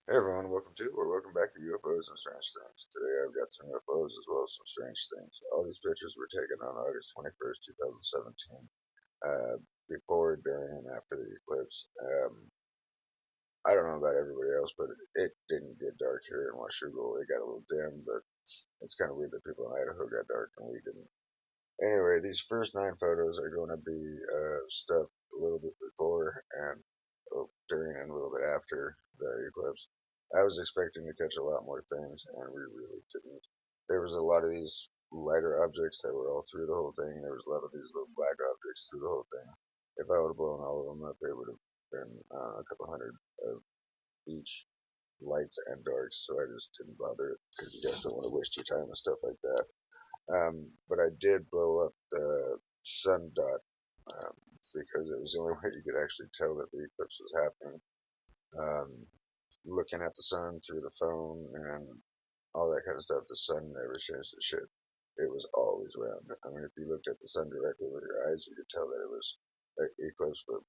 Hey everyone, welcome back to UFOs and Strange Things. Today I've got some UFOs as well as some strange things. All these pictures were taken on August 21st, 2017, before, during, and after the eclipse. I don't know about everybody else, but it didn't get dark here in Washougal. It got a little dim, but it's kind of weird that people in Idaho got dark and we didn't. Anyway, these first 9 photos are going to be stuff a little bit before and during and a little bit after the eclipse. I was expecting to catch a lot more things, and we really didn't. There was a lot of these lighter objects that were all through the whole thing. There was a lot of these little black objects through the whole thing. If I would have blown all of them up, it would have been a couple hundred of each lights and darks. So I just didn't bother because you guys don't want to waste your time and stuff like that. But I did blow up the sun dot because it was the only way you could actually tell that the eclipse was happening. Um, Looking at the sun through the phone and all that kind of stuff, the sun never changed its shape. It was always round. I mean, if you looked at the sun directly with your eyes, you could tell that it was an eclipse, but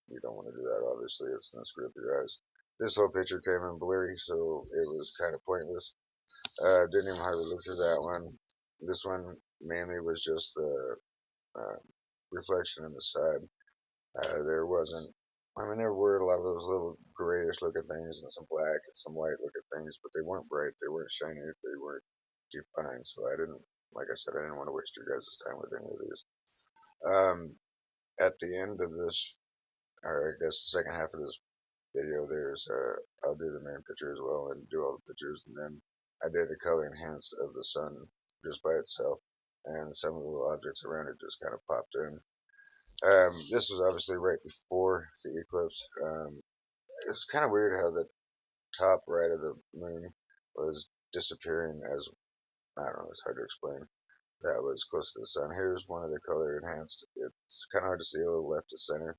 you don't want to do that, obviously. It's going to screw up your eyes. This whole picture came in blurry, so it was kind of pointless. Didn't even hardly look through that one. This one mainly was just the uh, reflection in the side. There wasn't. I mean, there were a lot of those little grayish looking things and some black and some white looking things, but they weren't bright. They weren't shiny. They weren't defined. So I didn't, like I said, I didn't want to waste your guys' time with any of these. Um, at the end of this, or I guess the second half of this video, I'll do the main picture as well and do all the pictures, and then I did a color enhanced of the sun just by itself, and some of the little objects around it just kind of popped in. This was obviously right before the eclipse. It's kind of weird how the top right of the moon was disappearing as, I don't know, it's hard to explain. That was close to the sun. Here's one of the color enhanced. It's kind of hard to see a little left to center.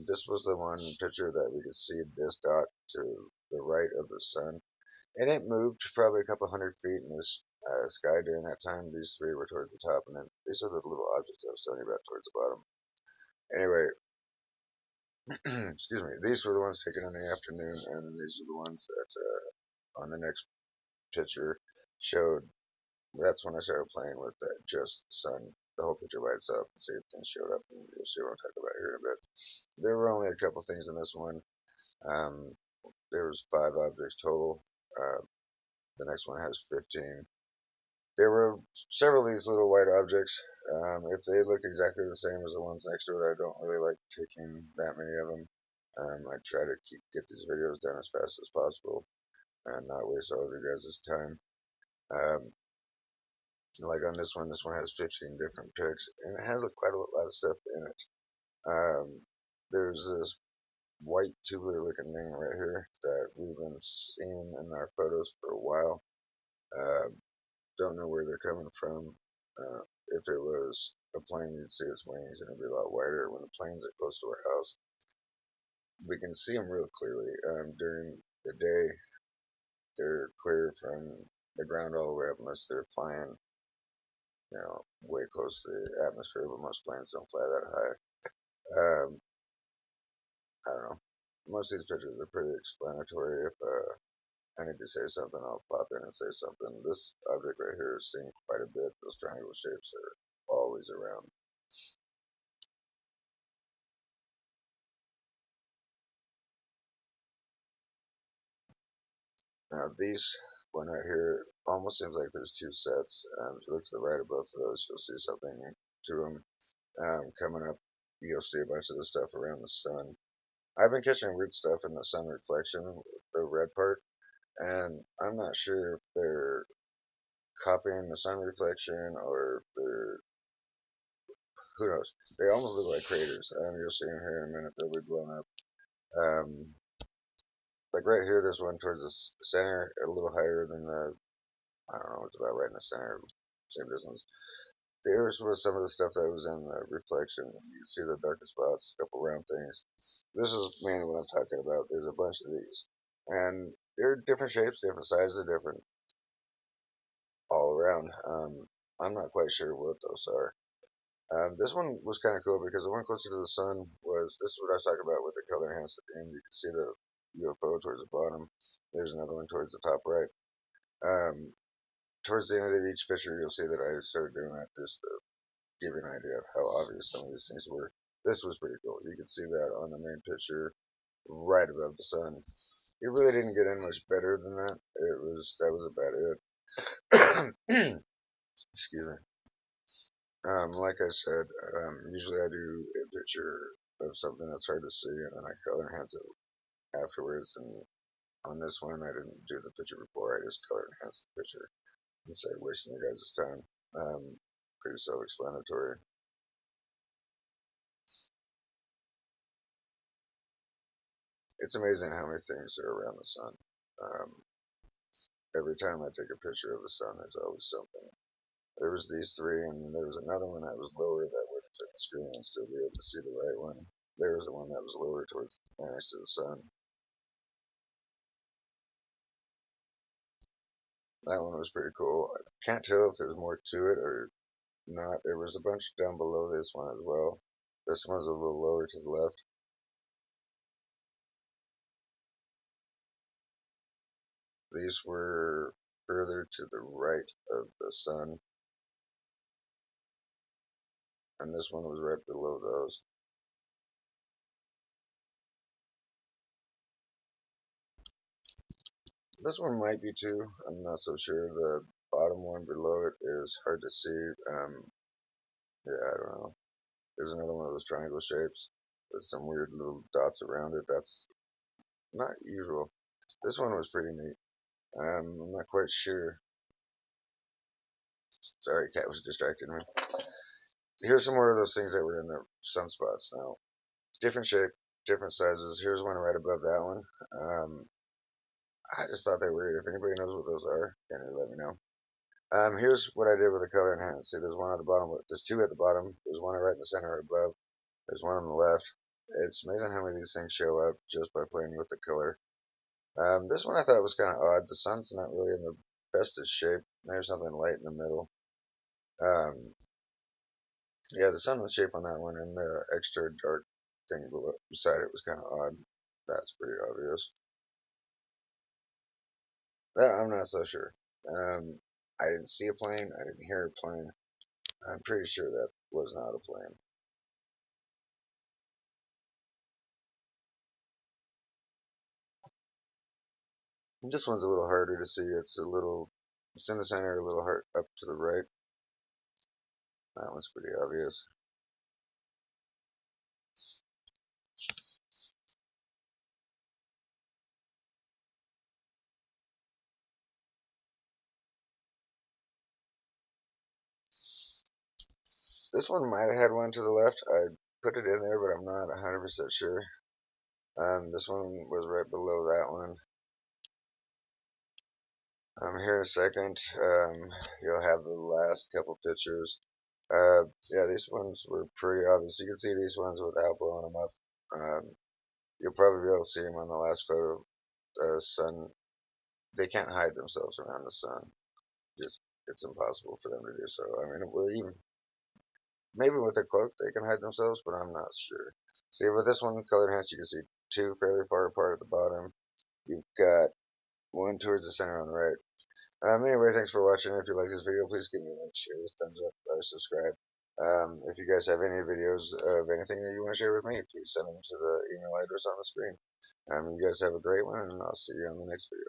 This was the one picture that we could see this dot to the right of the sun. And it moved probably a couple hundred feet in the sky during that time. These three were towards the top, and then these are the little objects I was telling you about towards the bottom. Anyway, excuse me, these were the ones taken in the afternoon, and these are the ones that on the next picture showed. That's when I started playing with that just sun, the whole picture by itself, and see if things showed up, and you'll see what I'm talking about here in a bit. There were only a couple things in this one. Um, there was 5 objects total. The next one has 15. There were several of these little white objects. If they look exactly the same as the ones next to it, I don't really like taking that many of them. I try to get these videos done as fast as possible and not waste all of your guys' time. Um, like on this one has 15 different pics, and it has quite a lot of stuff in it. There's this white tubular looking thing right here that we've been seeing in our photos for a while. Uh, don't know where they're coming from. If it was a plane, you'd see its wings and it'd be a lot wider. When the planes are close to our house, we can see them real clearly. During the day, they're clear from the ground all the way up unless they're flying, way close to the atmosphere, but most planes don't fly that high. Um, I don't know. Most of these pictures are pretty explanatory. If I need to say something, I'll pop in and say something. This object right here is seen quite a bit. Those triangle shapes are always around. Now these one right here almost seems like there's 2 sets. If you look to the right of both of those, you'll see something to them. Coming up, you'll see a bunch of the stuff around the sun. I've been catching weird stuff in the sun reflection, the red part, and I'm not sure if they're copying the sun reflection or if they're, who knows. They almost look like craters. You'll see them here in a minute. They'll be blown up. Um, like right here, there's one towards the center, a little higher than the, I don't know, it's about right in the center, same distance. There's was some of the stuff that was in the reflection. You can see the darker spots, a couple round things. This is mainly what I'm talking about. There's a bunch of these. And they're different shapes, different sizes, different all around. I'm not quite sure what those are. This one was kind of cool because the one closer to the sun was, this is what I was talking about with the color enhanced at the end. You can see the UFO towards the bottom. There's another one towards the top right. Towards the end of each picture, you'll see that I started doing that just to give you an idea of how obvious some of these things were. This was pretty cool. You can see that on the main picture right above the sun. It really didn't get in much better than that. That was about it. Excuse me. Like I said, usually I do a picture of something that's hard to see, and then I color enhance it afterwards. And on this one, I didn't do the picture before. I just color enhanced the picture instead of wasting your guys' time. Pretty self-explanatory. It's amazing how many things are around the sun. Um, every time I take a picture of the sun, there's always something. There was these three, and there was another one that was lower that would turn the screen and still be able to see the right one. There was the one that was lower towards next to the sun. That one was pretty cool. I can't tell if there's more to it or not. There was a bunch down below this one as well. This one's a little lower to the left. These were further to the right of the sun, and this one was right below those. This one might be too. I'm not so sure. The bottom one below it is hard to see. Yeah, I don't know. There's another one of those triangle shapes with some weird little dots around it. That's not usual. This one was pretty neat. I'm not quite sure. Sorry, cat was distracting me. Here's some more of those things that were in the sunspots now. Different shape, different sizes. Here's one right above that one. I just thought they were weird. If anybody knows what those are, can you let me know? Here's what I did with the color enhance. See, there's one at the bottom. There's two at the bottom. There's one right in the center right above. There's one on the left. It's amazing how many of these things show up just by playing with the color. This one I thought was kind of odd. The sun's not really in the bestest shape. There's something light in the middle. Um, yeah, the sun was shape on that one, and the extra dark thing beside it was kind of odd. That's pretty obvious. That I'm not so sure. I didn't see a plane. I didn't hear a plane. I'm pretty sure that was not a plane. This one's a little harder to see. It's in the center, a little hard up to the right. That one's pretty obvious. This one might have had one to the left. I put it in there, but I'm not 100% sure. This one was right below that one. Here in a second, you'll have the last couple pictures. Yeah, these ones were pretty obvious. You can see these ones without blowing them up. You'll probably be able to see them on the last photo. The sun, they can't hide themselves around the sun. Just, it's impossible for them to do so. I mean, well, even maybe with a cloak they can hide themselves, but I'm not sure. See, with this one, color enhanced, you can see two fairly far apart at the bottom. You've got one towards the center on the right. Anyway, thanks for watching. If you like this video, please give me a like, share, thumbs up, or subscribe. If you guys have any videos of anything that you want to share with me, please send them to the email address on the screen. You guys have a great one, and I'll see you on the next video.